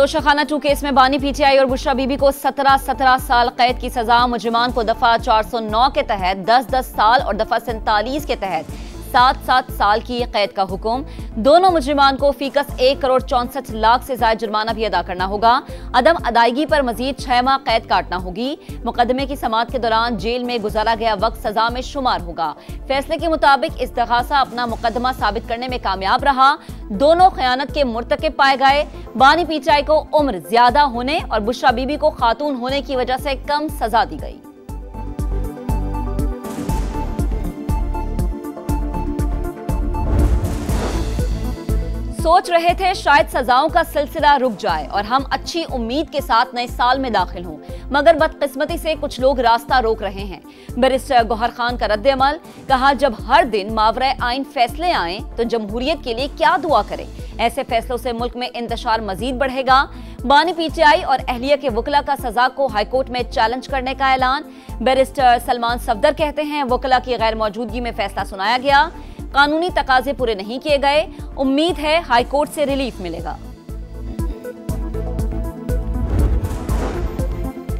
Toshakhana 2 case में बानी PTI और बुशरा बीबी को 17 साल कैद की सजा। मुजरिमान को दफा 409 के तहत 10 साल और दफा 47 के तहत 7 साल की कैद का हुक्म। दोनों मुजरिमान को फीकस 1 करोड़ 64 लाख से ज्यादा जुर्माना भी अदा करना होगा। अदम अदायगी पर मजीद 6 माह कैद काटना होगी। मुकदमे की समाअत के दौरान जेल में गुजारा गया वक्त सजा में शुमार होगा। फैसले के मुताबिक इस्तिगासा अपना मुकदमा साबित करने में कामयाब रहा। दोनों खयानत के मुर्तकिब पाए गए। बानी पीटीआई को उम्र ज्यादा होने और बुशरा बीबी को खातून होने की वजह से कम सजा दी गई। सोच रहे थे शायद सजाओं का सिलसिला रुक जाए और हम अच्छी उम्मीद के साथ नए साल में दाखिल हों, मगर बदकिस्मती से कुछ लोग रास्ता रोक रहे हैं। बैरिस्टर गौहर खान का रद्द अमल, कहा जब हर दिन मावरे आइन फैसले आए तो जमहूरियत के लिए क्या दुआ करें। ऐसे फैसलों से मुल्क में इंतशार मजीद बढ़ेगा। बानी पीटीआई और अहलिया के वकला का सजा को हाईकोर्ट में चैलेंज करने का ऐलान। बैरिस्टर सलमान सफदर कहते हैं वकला की गैर मौजूदगी में फैसला सुनाया गया, कानूनी तकाजे पूरे नहीं किए गए। उम्मीद है हाईकोर्ट से रिलीफ मिलेगा।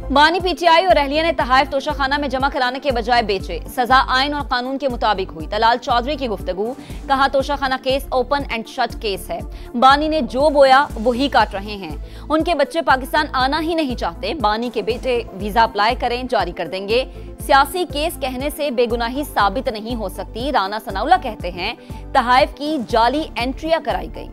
बानी पीटीआई और अहलिया ने तहाइफ तोशाखाना में जमा कराने के बजाय बेचे। सजा आइन और कानून के मुताबिक हुई। तलाल चौधरी की गुफ्तगू, कहा Toshakhana case open and shut case है। बानी ने जो बोया वही काट रहे हैं। उनके बच्चे पाकिस्तान आना ही नहीं चाहते। बानी के बेटे वीजा अप्लाई करें, जारी कर देंगे। सियासी केस कहने से बेगुनाही साबित नहीं हो सकती। राना सनाउल्लाह कहते हैं तहाइफ की जाली एंट्रियां कराई गई,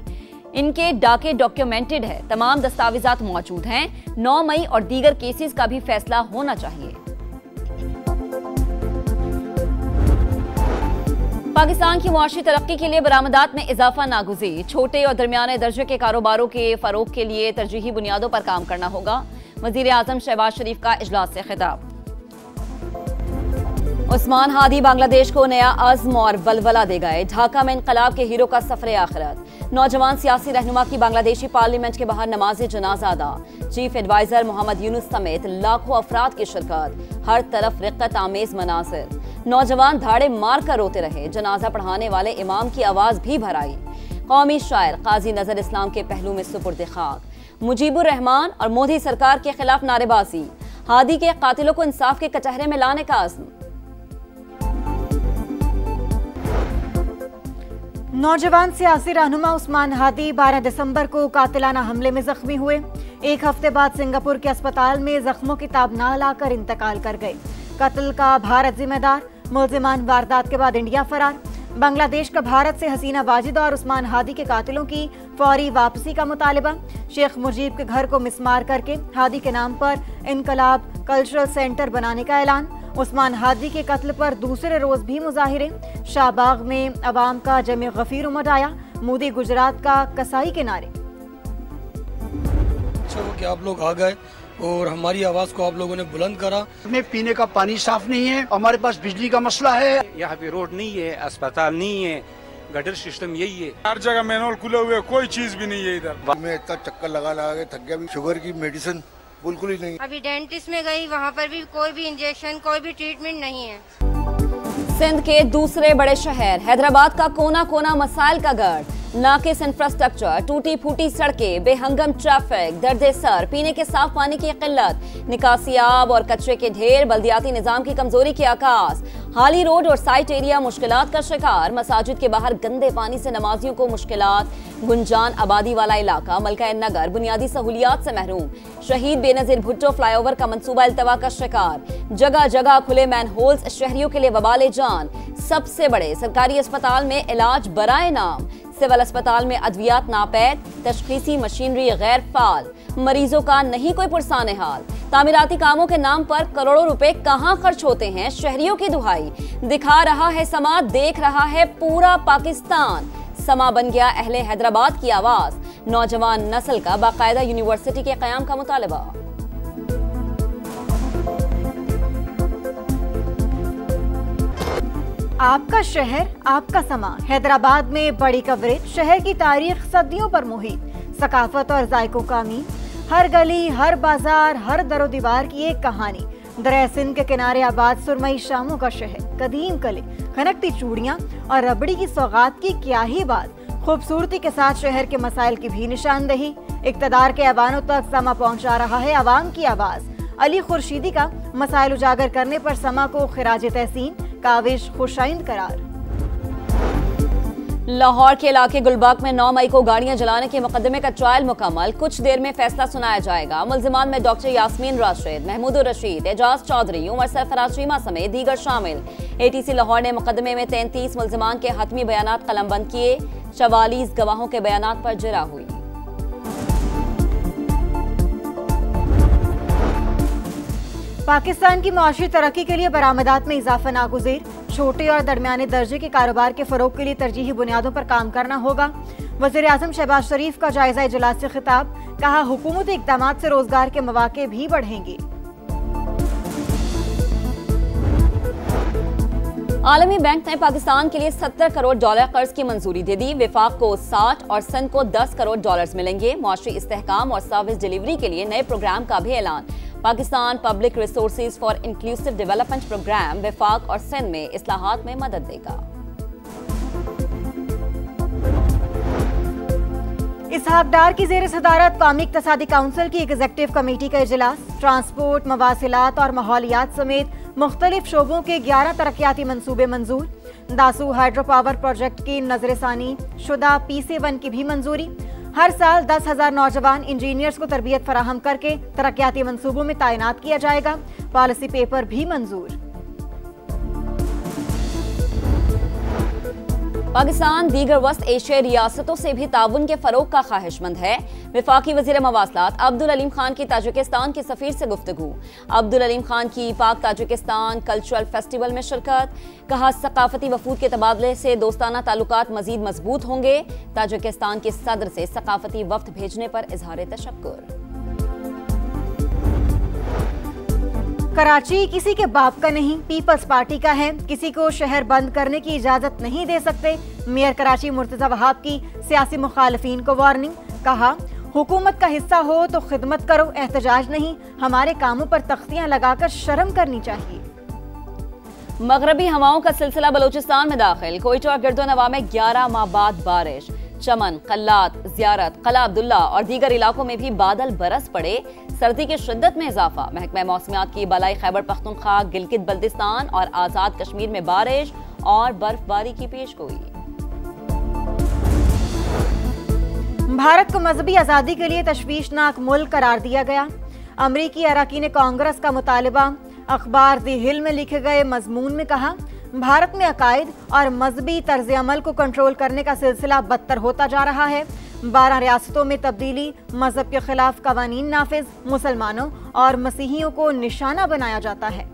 इनके डाके डॉक्यूमेंटेड है, तमाम दस्तावेजात मौजूद हैं। 9 मई और दीगर केसेस का भी फैसला होना चाहिए। पाकिस्तान की मुआशी तरक्की के लिए बरामदात में इजाफा नागुज़ीर। छोटे और दरमियाने दर्जे के कारोबारों के फरोग के लिए तरजीही बुनियादों पर काम करना होगा। वजीर आजम शहबाज शरीफ का इजलास से खिताब। उस्मान हादी बांग्लादेश को नया अज़्म और वलवला दे गए। ढाका में इनकलाब के हीरो का सफरे आखिरत। नौजवान सियासी रहनुमा की बांग्लादेशी पार्लियामेंट के बाहर नमाज जनाजा अदा। चीफ एडवाइजर मोहम्मद यूनुस समेत लाखों अफराद की शिरकत। हर तरफ रिक्कत आमेज मनासिर। नौजवान धाड़े मार कर रोते रहे। जनाजा पढ़ाने वाले इमाम की आवाज भी भर आई। कौमी शायर काजी नजर इस्लाम के पहलू में सुपुर्द खाक। मुजीबुर रहमान और मोदी सरकार के खिलाफ नारेबाजी। हादी के कातिलों को इंसाफ के कचहरे में लाने का अज़्म। नौजवान सियासी रहनुमा उस्मान हादी 12 दिसंबर को कातिलाना हमले में जख्मी हुए। एक हफ्ते बाद सिंगापुर के अस्पताल में जख्मों की ताब ना लाकर इंतकाल कर गए। कत्ल का भारत जिम्मेदार। मुलजिमान वारदात के बाद इंडिया फरार। बांग्लादेश का भारत से हसीना वाजिद और उस्मान हादी के कातिलों की फौरी वापसी का मुतालिबा। शेख मुजीब के घर को मिसमार करके हादी के नाम पर इनकलाब कल्चरल सेंटर बनाने का ऐलान। उस्मान हादी के कत्ल पर दूसरे रोज भी मुजाहिरे। शाहबाग में अवाम का जमे गफीर उमड़ आया। मोदी गुजरात का कसाई के नारे। कि आप लोग आ गए और हमारी आवाज को आप लोगों ने बुलंद करा। में पीने का पानी साफ नहीं है, हमारे पास बिजली का मसला है, यहाँ पे रोड नहीं है, अस्पताल नहीं है, गटर सिस्टम यही है। हर जगह मैनुअल खुले हुए, कोई चीज भी नहीं है इधर। मैं इतना चक्कर लगा के थक गया। शुगर की मेडिसिन बिल्कुल ही नहीं। अभी डेंटिस्ट में गई, वहाँ पर भी कोई भी इंजेक्शन, कोई भी ट्रीटमेंट नहीं है। सिंध के दूसरे बड़े शहर हैदराबाद का कोना कोना मसाइल का गढ़। नाकिस इंफ्रास्ट्रक्चर, टूटी फूटी सड़कें, बेहंगम ट्रैफिक, दर्दे सर, पीने के साफ पानी की किल्लत, निकासी आब और कचरे के ढेर, बल्दियाती निजाम की कमजोरी के आकाश। हाली रोड और साइट एरिया मुश्किलात का शिकार। मसाजिद के बाहर गंदे पानी से नमाजियों को मुश्किलात। गुंजान आबादी वाला इलाका मलका नगर बुनियादी सहूलियात से महरूम। शहीद बेनजीर भुट्टो फ्लाईओवर का मंसूबा इल्तवा का शिकार। जगह जगह खुले मैन होल्स, शहरियों के लिए वबाले जान। सबसे बड़े सरकारी अस्पताल में इलाज बराए नाम। सिविल अस्पताल में अद्वियात नापैद, तशखीसी मशीनरी गैर फाल। मरीजों का नहीं कोई पुरसाने हाल। तामीराती कामों के नाम पर करोड़ों रुपए कहां खर्च होते हैं, शहरियों की दुहाई। दिखा रहा है समा, देख रहा है पूरा पाकिस्तान। समा बन गया अहले हैदराबाद की आवाज। नौजवान नस्ल का बाकायदा यूनिवर्सिटी के कयाम का मुतालबा। आपका शहर, आपका समा। हैदराबाद में बड़ी कवरेज। शहर की तारीख सदियों पर मुहित। सकाफत और जायकों का अमीन। हर गली, हर बाजार, हर दरो दीवार की एक कहानी। दरिया सिंध के किनारे आबाद सुरमई शामों का शहर। कदीम कले, खनकती चूड़ियां और रबड़ी की सौगात की क्या ही बात। खूबसूरती के साथ शहर के मसाइल की भी निशानदेही। इक्तदार के ऐवानों तक समा पहुंचा रहा है आवाम की आवाज। अली खुर्शीदी का मसाइल उजागर करने पर समा को खिराज तहसीन, काविश खुशाइंद करार। लाहौर के इलाके गुलबर्ग में 9 मई को गाड़ियां जलाने के मुकदमे का ट्रायल मुकम्मल। कुछ देर में फैसला सुनाया जाएगा। मुल्जिमान में डॉक्टर यास्मीन राशिद, महमूद रशीद, एजाज चौधरी, उमर सरफराज चीमा समेत दीगर शामिल। ATC लाहौर ने मुकदमे में 33 मुल्जिमान के हतमी बयानात कलमबंद किए। 44 गवाहों के बयानात पर जिरा हुई। पाकिस्तान की मुआशी तरक्की के लिए बरामदात में इजाफा नागुज़ीर। छोटे और दरमियाने दर्जे के कारोबार के फरोग के लिए तरजीही बुनियादों पर काम करना होगा। वज़ीर-ए-आज़म शहबाज शरीफ का जायजा इजलास से खिताब, कहा हुकूमती इक़दामात से रोजगार के मौके भी बढ़ेंगे। आलमी बैंक ने पाकिस्तान के लिए $70 करोड़ कर्ज की मंजूरी दे दी। विफाक को 60 और सिंध को $10 करोड़ मिलेंगे। मुआशी इस्तेहकाम और सर्विस डिलीवरी के लिए नए प्रोग्राम का भी ऐलान। Pakistan public resources for inclusive development programme विफाक और सिंध में इस्लाहात में मदद देगा। इसहाक डार की जेर सदारत कौमी इक़्तिसादी काउंसिल की एग्जीक्यूटिव कमेटी का इजलास। ट्रांसपोर्ट, मवासिलात और माहौलियात समेत मुख्तलिफ शोबों के 11 तरक्याती मंसूबे मंजूर। दासू हाइड्रो पावर प्रोजेक्ट की नजरसानी शुदा PC1 की भी मंजूरी। हर साल 10,000 नौजवान इंजीनियर्स को तरबियत फराहम करके तरक्याती मंसूबों में तैनात किया जाएगा। पॉलिसी पेपर भी मंजूर। पाकिस्तान दीगर वस्त एशियाई रियासतों से भी ताउन के फरोग का ख्वाहिशमंद है। वफाकी वज़ीर मवासलात अब्दुल अलीम खान की ताजिकिस्तान के सफीर से गुफ्तगू। अब्दुल अलीम खान की पाक ताजिकिस्तान कल्चरल फेस्टिवल में शिरकत। कहा सकाफती वफूद के तबादले से दोस्ताना ताल्लुकात मजीद मजबूत होंगे। ताजिकिस्तान के सदर से सकाफती वफ्द भेजने पर इजहार तशक्कुर। कराची किसी के बाप का नहीं, पीपल्स पार्टी का है। किसी को शहर बंद करने की इजाजत नहीं दे सकते। मेयर कराची मुर्तजा वहाब की सियासी मुखालफीन को वार्निंग। कहा हुकूमत का हिस्सा हो तो खिदमत करो, एहतजाज नहीं। हमारे कामों पर तख्तियां लगाकर शर्म करनी चाहिए। मगरबी हवाओं का सिलसिला बलूचिस्तान में दाखिल। कोयटा और गिरदोनवा में 11 माह बाद बारिश। चमन, कल्लात, ज़ियारत, कला अब्दुल्ला और दीगर इलाकों में भी बादल बरस पड़े। सर्दी की शिद्दत में इजाफा। महकमा मौसमियात की बलाई खैबर पख्तूनख्वा, गिलगित बल्तिस्तान और आज़ाद कश्मीर में बारिश और बर्फबारी की पेशगोई। भारत को मजहबी आज़ादी के लिए तशवीशनाक मुल्क करार दिया गया। अमरीकी अरकान कांग्रेस का मुतालबा। अखबार दी हिल में लिखे गए मजमून में कहा भारत में अकायद और मजहबी तर्ज अमल को कंट्रोल करने का सिलसिला बदतर होता जा रहा है। 12 रियासतों में तब्दीली, मजहब के खिलाफ कवानीन नाफिज, मुसलमानों और मसीहियों को निशाना बनाया जाता है।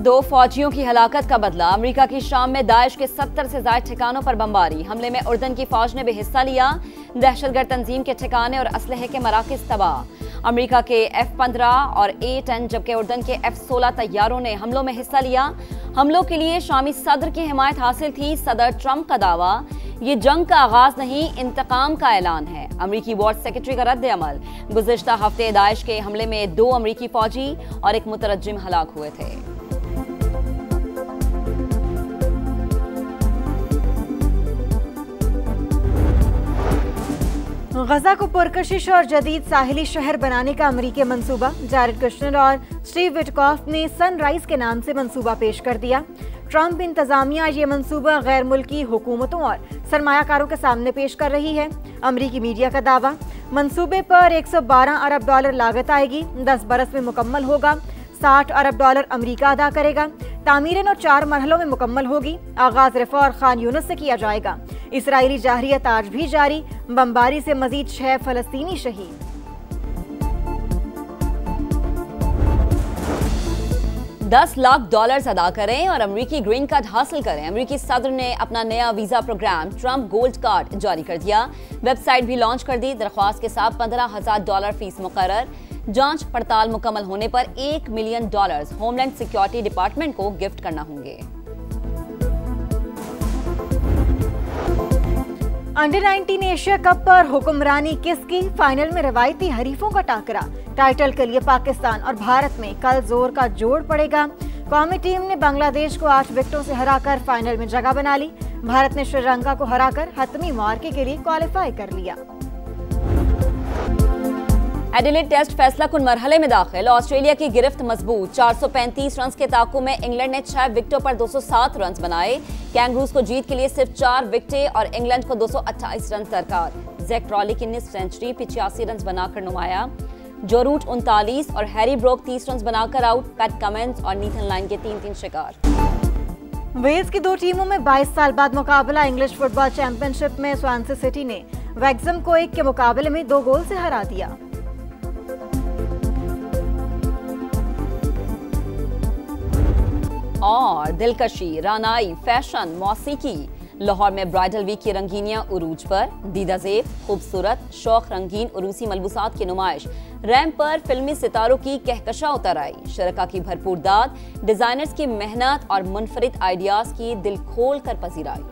2 फौजियों की हलाकत का बदला। अमेरिका की शाम में दाइश के 70 से ज्यादा ठिकानों पर बमबारी। हमले में उर्दन की फौज ने भी हिस्सा लिया। दहशतगर्द तंजीम के ठिकाने और असलहे के मराकिज तबाह। अमेरिका के F-15 और A-10 जबकि उर्दन के F-16 तैयारों ने हमलों में हिस्सा लिया। हमलों के लिए शामी सदर की हिमायत हासिल थी। सदर ट्रंप का दावा, ये जंग का आगाज नहीं, इंतकाम का ऐलान है। अमेरिकी वॉर सेक्रेटरी का रद्द अमल। गुज़िश्ता हफ्ते दाइश के हमले में 2 अमेरिकी फौजी और एक मुतरज्जिम हलाक हुए थे। गजा को पुरकशिश और जदीद साहिली शहर बनाने का अमेरिकी मंसूबा। जारेड कुशनर और स्टीव विटकॉफ ने सनराइज के नाम से मंसूबा पेश कर दिया। ट्रंप इंतजामिया ये मंसूबा गैर मुल्की हुकूमतों और सरमायाकारों के सामने पेश कर रही है। अमेरिकी मीडिया का दावा, मंसूबे पर $112 अरब लागत आएगी। 10 बरस में मुकम्मल होगा। $60 अरब अमेरिका अदा करेगा। तामीरन और 4 मरहलों में मुकम्मल होगी। आगाज रफा और खान यूनिस से किया जाएगा। इसराइली जाहरियत आज भी जारी। बमबारी से मजीद 6 फलस्तीनी शहीद। $10 लाख अदा करें और अमेरिकी ग्रीन कार्ड हासिल करें। अमेरिकी सदर ने अपना नया visa programme Trump gold card जारी कर दिया। वेबसाइट भी लॉन्च कर दी। दरख्वास्त के साथ $15,000 फीस मुकर्रर। जांच पड़ताल मुकम्मल होने पर $1 मिलियन होमलैंड सिक्योरिटी डिपार्टमेंट को गिफ्ट करना होंगे। अंडर 19 एशिया कप पर हुक्मरानी किसकी? फाइनल में रवायती हरीफों का टाकरा। टाइटल के लिए पाकिस्तान और भारत में कल जोर का जोड़ पड़ेगा। कौमी टीम ने बांग्लादेश को 8 विकेटों से हराकर फाइनल में जगह बना ली। भारत ने श्रीलंका को हराकर हतमी मुआरके के लिए क्वालिफाई कर लिया। एडिलेड टेस्ट फैसला कुन मरहले में दाखिल, ऑस्ट्रेलिया की गिरफ्त मजबूत। 435 रन के ताकु में इंग्लैंड ने 6 विकेटों पर 207 रन बनाए। कैंगरूज को जीत के लिए सिर्फ 4 विकेटें और इंग्लैंड को 228 रन दरकार। जैक क्रॉली की 19 सेंचुरी 85 रन बनाकर नुमाया। जो रूट 39 और हैरी ब्रोक 30 रन बनाकर आउट। पैट कमिंस और नीथन लाइन के 3-3 शिकार। वेल्स की 2 टीमों में 22 साल बाद मुकाबला। इंग्लिश फुटबॉल चैंपियनशिप में स्वानसी सिटी ने वैक्सम को 1 के मुकाबले में 2 गोल से हरा दिया। और दिलकशी, रानाई, फैशन, मौसीकी। लाहौर में ब्राइडल वीक की रंगीनियां उरूज पर। दीदा ज़ेब, खूबसूरत, शौक रंगीन उरूसी मलबूसात की नुमाइश। रैंप पर फिल्मी सितारों की कहकशा उतर आई। शरका की भरपूर दाद, डिजाइनर्स की मेहनत और मुनफरिद आइडियाज की दिल खोल कर पजीराई।